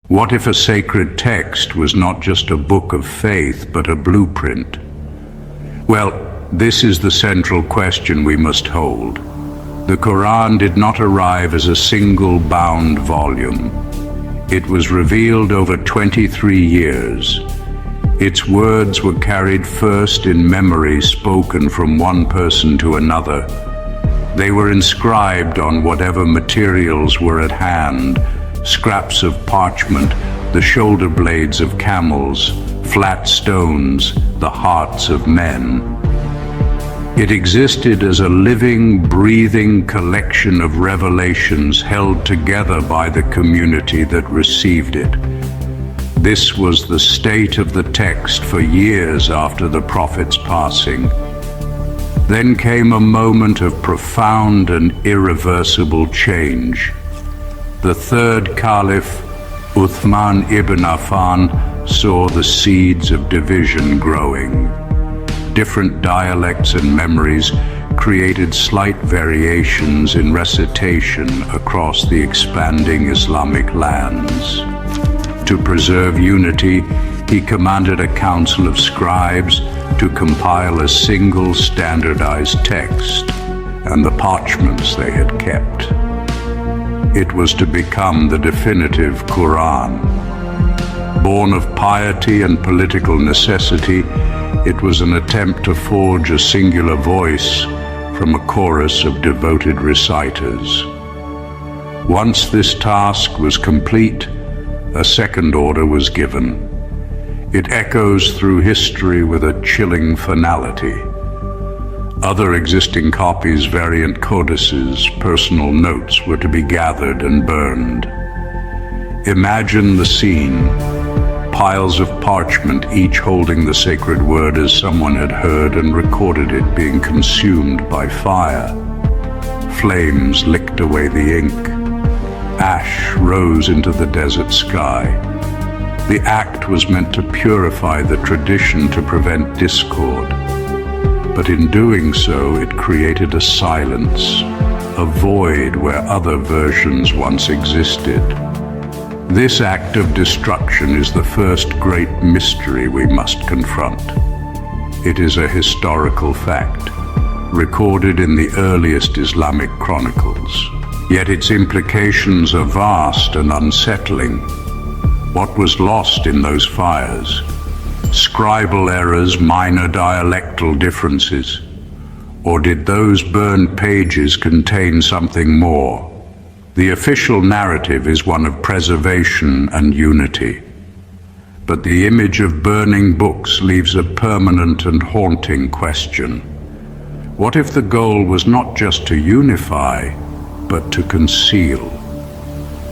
What if a sacred text was not just a book of faith, but a blueprint? Well, this is the central question we must hold. The Quran did not arrive as a single bound volume. It was revealed over 23 years. Its words were carried first in memory, spoken from one person to another. They were inscribed on whatever materials were at hand: scraps of parchment, the shoulder blades of camels, flat stones, the hearts of men. It existed as a living, breathing collection of revelations held together by the community that received it. This was the state of the text for years after the Prophet's passing. Then came a moment of profound and irreversible change. The third Caliph, Uthman ibn Affan, saw the seeds of division growing. Different dialects and memories created slight variations in recitation across the expanding Islamic lands. To preserve unity, he commanded a council of scribes to compile a single standardized text and the parchments they had kept. It was to become the definitive Quran. Born of piety and political necessity, it was an attempt to forge a singular voice from a chorus of devoted reciters. Once this task was complete, a second order was given. It echoes through history with a chilling finality. Other existing copies, variant codices, personal notes were to be gathered and burned. Imagine the scene: piles of parchment, each holding the sacred word as someone had heard and recorded it, being consumed by fire. Flames licked away the ink. Ash rose into the desert sky. The act was meant to purify the tradition, to prevent discord. But in doing so, it created a silence, a void where other versions once existed. This act of destruction is the first great mystery we must confront. It is a historical fact, recorded in the earliest Islamic chronicles. Yet its implications are vast and unsettling. What was lost in those fires? Scribal errors, minor dialectal differences? Or did those burned pages contain something more? The official narrative is one of preservation and unity. But the image of burning books leaves a permanent and haunting question. What if the goal was not just to unify, but to conceal?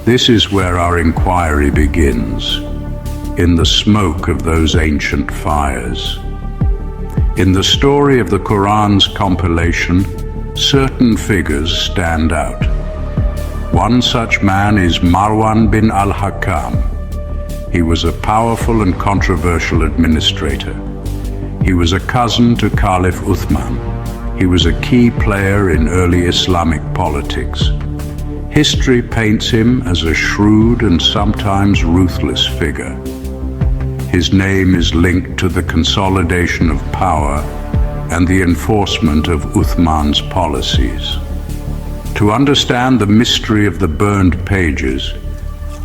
This is where our inquiry begins, in the smoke of those ancient fires. In the story of the Quran's compilation, certain figures stand out. One such man is Marwan bin al-Hakam. He was a powerful and controversial administrator. He was a cousin to Caliph Uthman. He was a key player in early Islamic politics. History paints him as a shrewd and sometimes ruthless figure. His name is linked to the consolidation of power and the enforcement of Uthman's policies. To understand the mystery of the burned pages,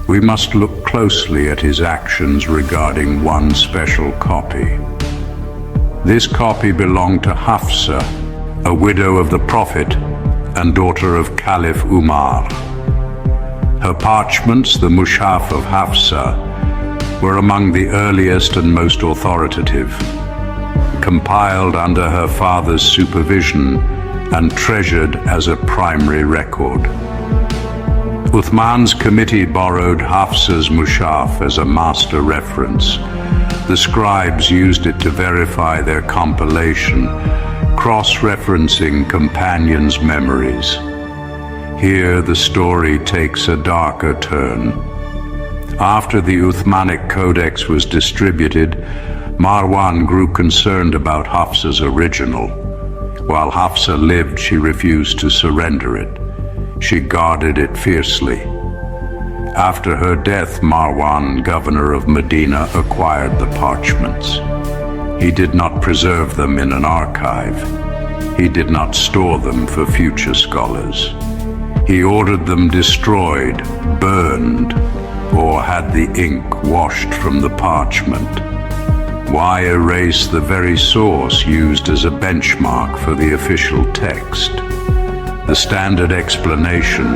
we must look closely at his actions regarding one special copy. This copy belonged to Hafsa, a widow of the Prophet and daughter of Caliph Umar. Her parchments, the Mushaf of Hafsa, were among the earliest and most authoritative, compiled under her father's supervision and treasured as a primary record. Uthman's committee borrowed Hafsa's Mushaf as a master reference. The scribes used it to verify their compilation, cross-referencing companions' memories. Here the story takes a darker turn. After the Uthmanic Codex was distributed, Marwan grew concerned about Hafsa's original. While Hafsa lived, she refused to surrender it. She guarded it fiercely. After her death, Marwan, governor of Medina, acquired the parchments. He did not preserve them in an archive. He did not store them for future scholars. He ordered them destroyed, burned, or had the ink washed from the parchment. Why erase the very source used as a benchmark for the official text? The standard explanation: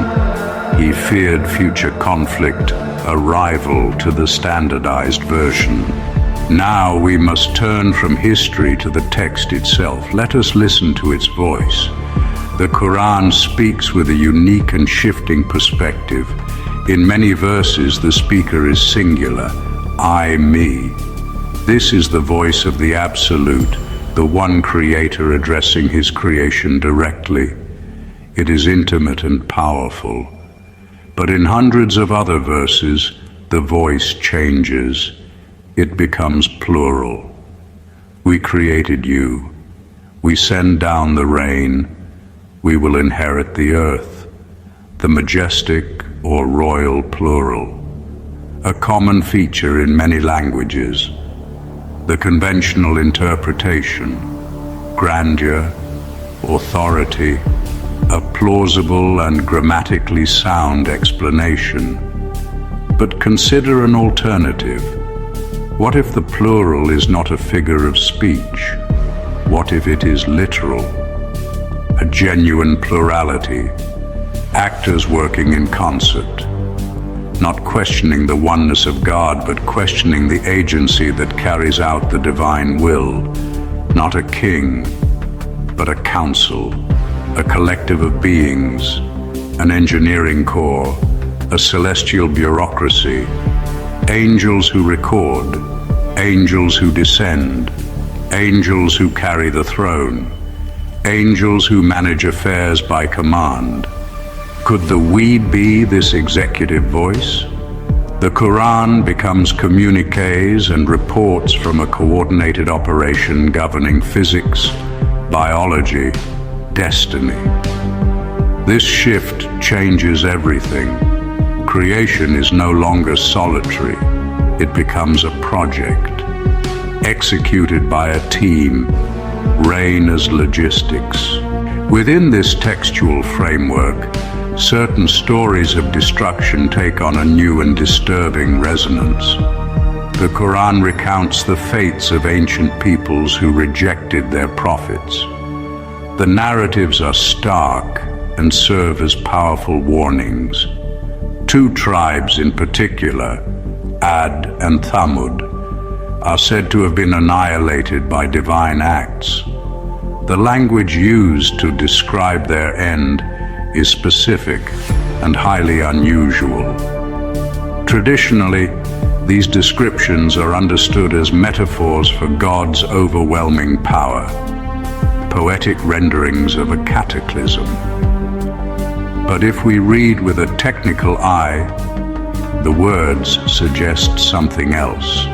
he feared future conflict, a rival to the standardized version. Now we must turn from history to the text itself. Let us listen to its voice. The Quran speaks with a unique and shifting perspective. In many verses, the speaker is singular, I, me. This is the voice of the Absolute, the one Creator addressing His creation directly. It is intimate and powerful. But in hundreds of other verses, the voice changes. It becomes plural. We created you. We send down the rain. We will inherit the earth. The majestic or royal plural. A common feature in many languages. The conventional interpretation, grandeur, authority, a plausible and grammatically sound explanation. But consider an alternative. What if the plural is not a figure of speech? What if it is literal? A genuine plurality, actors working in concert, not questioning the oneness of God, but questioning the agency that carries out the divine will. Not a king, but a council, a collective of beings, an engineering corps, a celestial bureaucracy, angels who record, angels who descend, angels who carry the throne, angels who manage affairs by command. Could the we be this executive voice? The Quran becomes communiques and reports from a coordinated operation governing physics, biology, destiny. This shift changes everything. Creation is no longer solitary. It becomes a project, executed by a team, reign as logistics. Within this textual framework, certain stories of destruction take on a new and disturbing resonance. The Quran recounts the fates of ancient peoples who rejected their prophets. The narratives are stark and serve as powerful warnings. Two tribes in particular, Ad and Thamud, are said to have been annihilated by divine acts. The language used to describe their end is specific and highly unusual. Traditionally, these descriptions are understood as metaphors for God's overwhelming power, poetic renderings of a cataclysm. But if we read with a technical eye, the words suggest something else.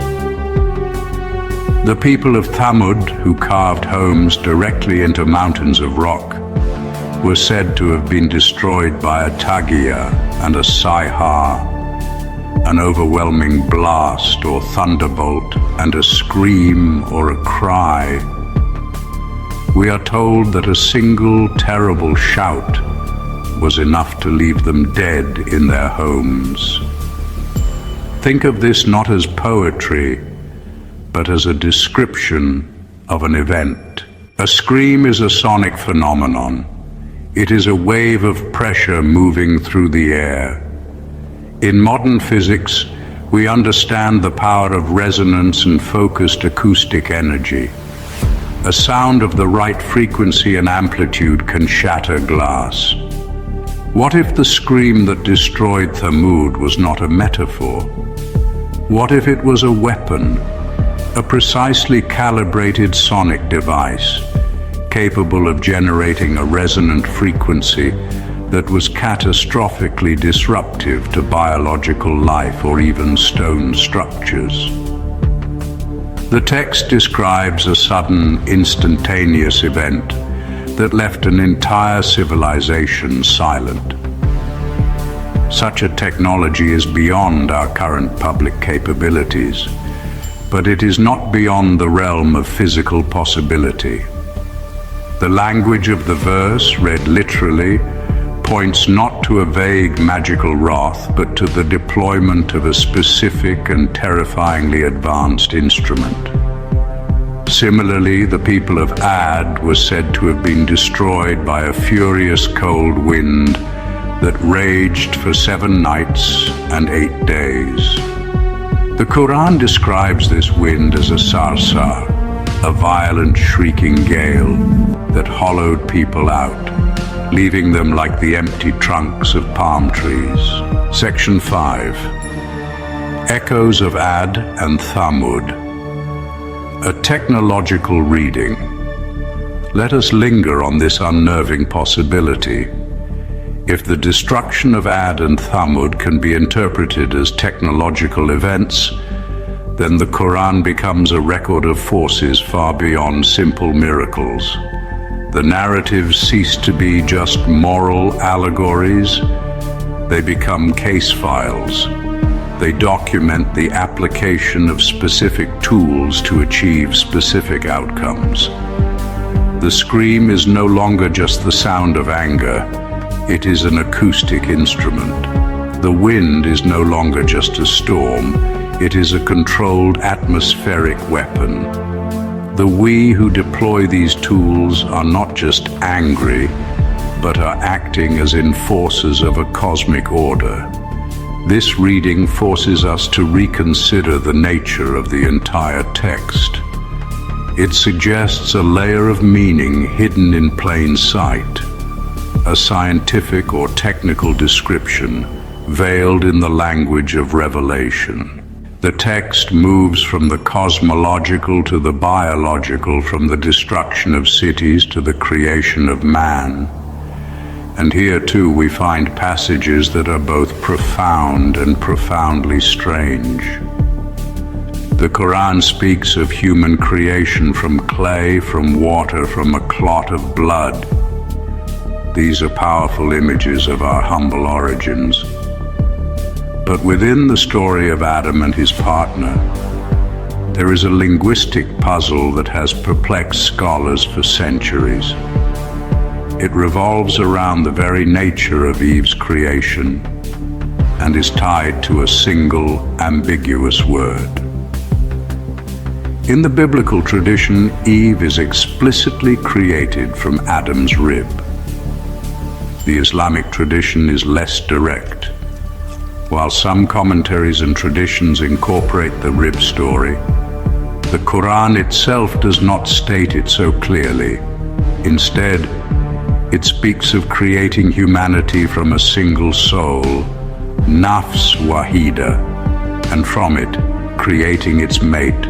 The people of Thamud, who carved homes directly into mountains of rock, were said to have been destroyed by a tagia and a sayha, an overwhelming blast or thunderbolt, and a scream or a cry. We are told that a single terrible shout was enough to leave them dead in their homes. Think of this not as poetry, but as a description of an event. A scream is a sonic phenomenon. It is a wave of pressure moving through the air. In modern physics, we understand the power of resonance and focused acoustic energy. A sound of the right frequency and amplitude can shatter glass. What if the scream that destroyed Thamud was not a metaphor? What if it was a weapon, a precisely calibrated sonic device, capable of generating a resonant frequency that was catastrophically disruptive to biological life or even stone structures? The text describes a sudden, instantaneous event that left an entire civilization silent. Such a technology is beyond our current public capabilities, but it is not beyond the realm of physical possibility. The language of the verse, read literally, points not to a vague magical wrath, but to the deployment of a specific and terrifyingly advanced instrument. Similarly, the people of Ad were said to have been destroyed by a furious cold wind that raged for 7 nights and 8 days. The Quran describes this wind as a sarsar, a violent shrieking gale that hollowed people out, leaving them like the empty trunks of palm trees. Section 5. Echoes of Ad and Thamud. A technological reading. Let us linger on this unnerving possibility. If the destruction of Ad and Thamud can be interpreted as technological events, then the Quran becomes a record of forces far beyond simple miracles. The narratives cease to be just moral allegories. They become case files. They document the application of specific tools to achieve specific outcomes. The scream is no longer just the sound of anger. It is an acoustic instrument. The wind is no longer just a storm. It is a controlled atmospheric weapon. The we who deploy these tools are not just angry, but are acting as enforcers of a cosmic order. This reading forces us to reconsider the nature of the entire text. It suggests a layer of meaning hidden in plain sight, a scientific or technical description veiled in the language of revelation. The text moves from the cosmological to the biological, from the destruction of cities to the creation of man. And here too we find passages that are both profound and profoundly strange. The Quran speaks of human creation from clay, from water, from a clot of blood. These are powerful images of our humble origins. But within the story of Adam and his partner, there is a linguistic puzzle that has perplexed scholars for centuries. It revolves around the very nature of Eve's creation and is tied to a single, ambiguous word. In the biblical tradition, Eve is explicitly created from Adam's rib. The Islamic tradition is less direct. While some commentaries and traditions incorporate the rib story, the Quran itself does not state it so clearly. Instead, it speaks of creating humanity from a single soul, nafs wahida, and from it, creating its mate,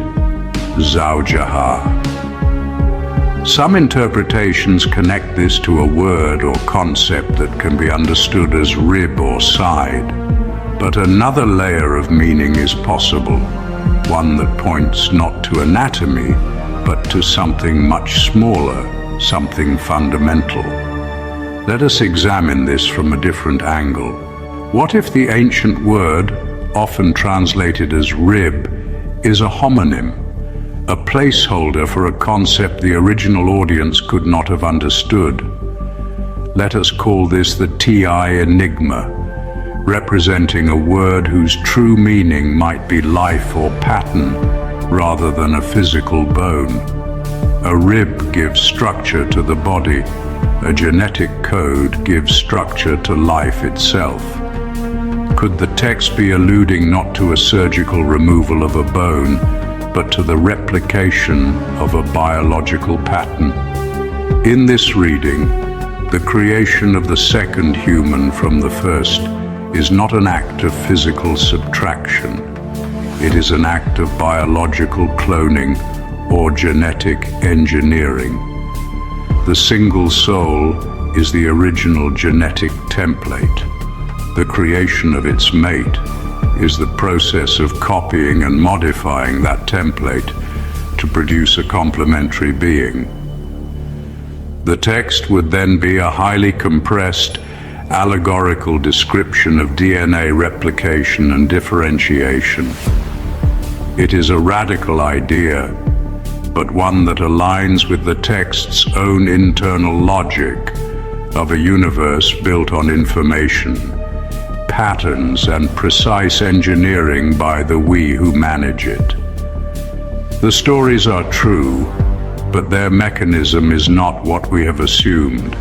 zawjaha. Some interpretations connect this to a word or concept that can be understood as rib or side. But another layer of meaning is possible, one that points not to anatomy, but to something much smaller, something fundamental. Let us examine this from a different angle. What if the ancient word, often translated as rib, is a homonym, a placeholder for a concept the original audience could not have understood? Let us call this the TI enigma, representing a word whose true meaning might be life or pattern rather than a physical bone. A rib gives structure to the body. A genetic code gives structure to life itself. Could the text be alluding not to a surgical removal of a bone, but to the replication of a biological pattern? In this reading, the creation of the second human from the first is not an act of physical subtraction. It is an act of biological cloning or genetic engineering. The single soul is the original genetic template. The creation of its mate is the process of copying and modifying that template to produce a complementary being. The text would then be a highly compressed allegorical description of DNA replication and differentiation. It is a radical idea, but one that aligns with the text's own internal logic of a universe built on information, patterns, and precise engineering by the we who manage it. The stories are true, but their mechanism is not what we have assumed.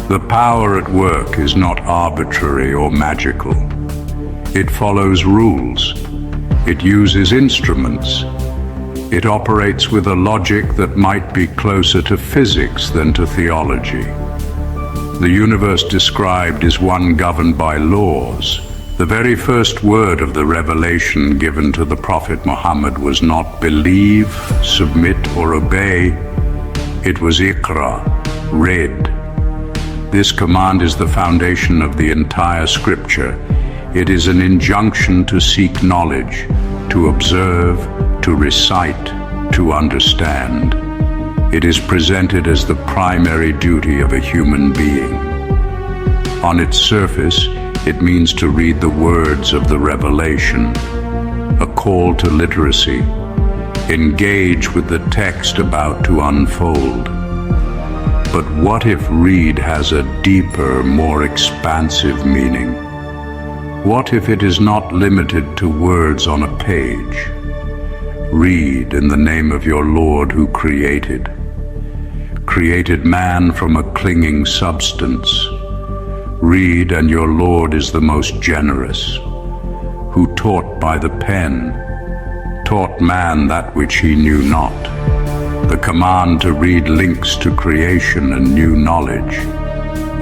The power at work is not arbitrary or magical. It follows rules. It uses instruments. It operates with a logic that might be closer to physics than to theology. The universe described is one governed by laws. The very first word of the revelation given to the Prophet Muhammad was not believe, submit, or obey. It was Iqra, read. This command is the foundation of the entire scripture. It is an injunction to seek knowledge, to observe, to recite, to understand. It is presented as the primary duty of a human being. On its surface, it means to read the words of the revelation, a call to literacy, engage with the text about to unfold. But what if read has a deeper, more expansive meaning? What if it is not limited to words on a page? Read in the name of your Lord who created man from a clinging substance. Read, and your Lord is the most generous, who taught by the pen, taught man that which he knew not. The command to read links to creation and new knowledge,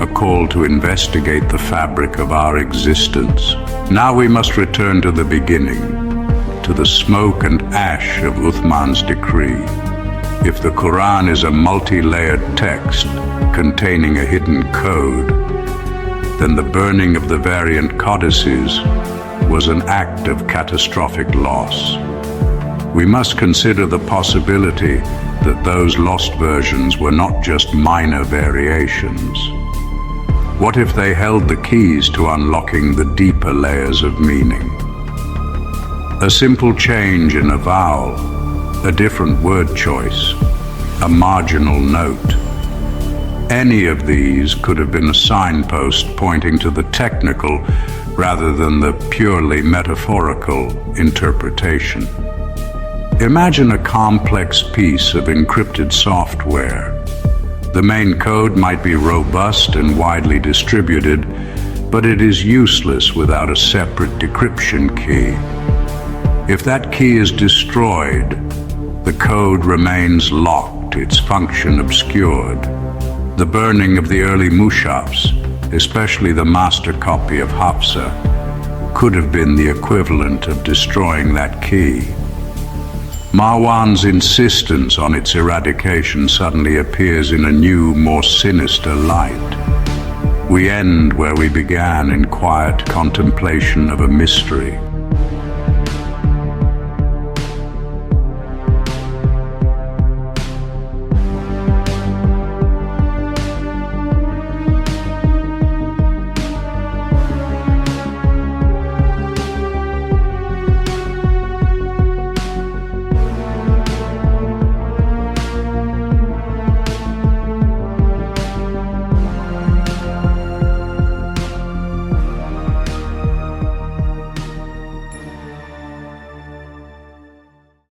a call to investigate the fabric of our existence. Now we must return to the beginning, to the smoke and ash of Uthman's decree. If the Quran is a multi-layered text containing a hidden code, then the burning of the variant codices was an act of catastrophic loss. We must consider the possibility that those lost versions were not just minor variations. What if they held the keys to unlocking the deeper layers of meaning? A simple change in a vowel, a different word choice, a marginal note. Any of these could have been a signpost pointing to the technical rather than the purely metaphorical interpretation. Imagine a complex piece of encrypted software. The main code might be robust and widely distributed, but it is useless without a separate decryption key. If that key is destroyed, the code remains locked, its function obscured. The burning of the early Mushafs, especially the master copy of Hafsa, could have been the equivalent of destroying that key. Marwan's insistence on its eradication suddenly appears in a new, more sinister light. We end where we began, in quiet contemplation of a mystery.